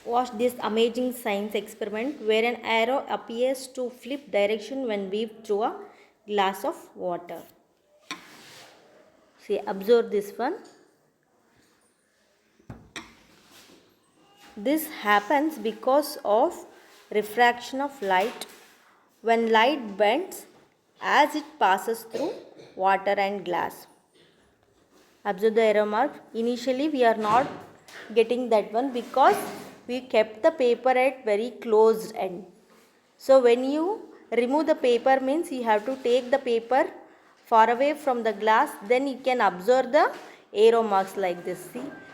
Watch this amazing science experiment where an arrow appears to flip direction when weaved through a glass of water. See, observe this one. This happens because of refraction of light when light bends as it passes through water and glass. Observe the arrow mark. Initially we are not getting that one because we kept the paper at very closed end. So when you remove the paper means you have to take the paper far away from the glass, then you can observe the arrow marks like this.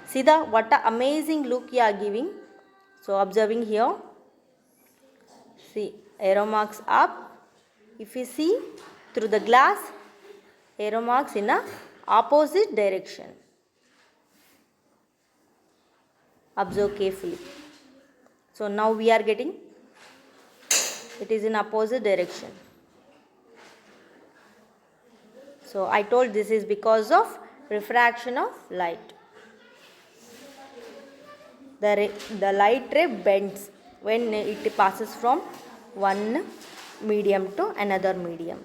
See the what a amazing look you are giving. So observing here, see arrow marks up. If you see through the glass, arrow marks in a opposite direction. Observe carefully. So now we are getting it is in opposite direction. So I told this is because of refraction of light. The light ray bends when it passes from one medium to another medium.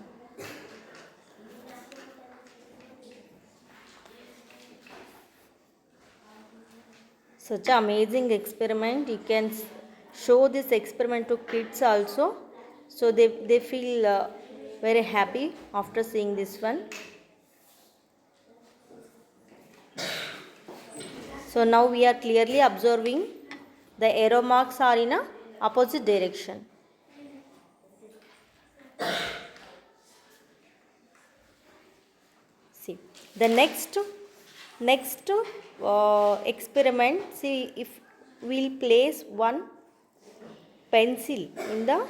Such an amazing experiment. You can show this experiment to kids also, so they feel very happy after seeing this one. So now we are clearly observing the arrow marks are in a opposite direction. See the next experiment. See, if we'll place one pencil in the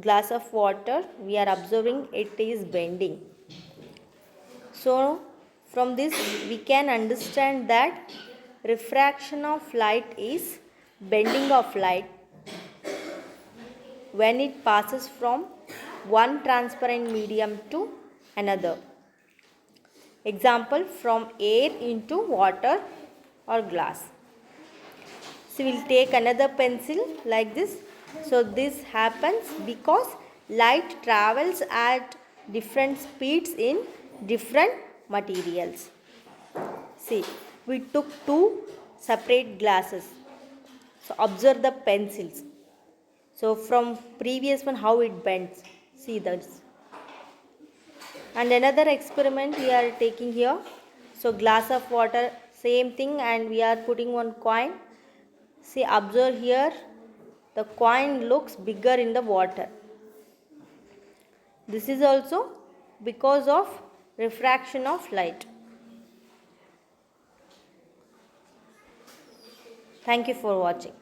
glass of water, we are observing it is bending. So from this we can understand that refraction of light is bending of light when it passes from one transparent medium to another. Example, from air into water or glass. So we will take another pencil like this. So this happens because light travels at different speeds in different materials. See, we took two separate glasses. So observe the pencils. So from previous one how it bends. See this. And another experiment we are taking here. So glass of water, same thing, and we are putting one coin. See, observe here, the coin looks bigger in the water. This is also because of refraction of light. Thank you for watching.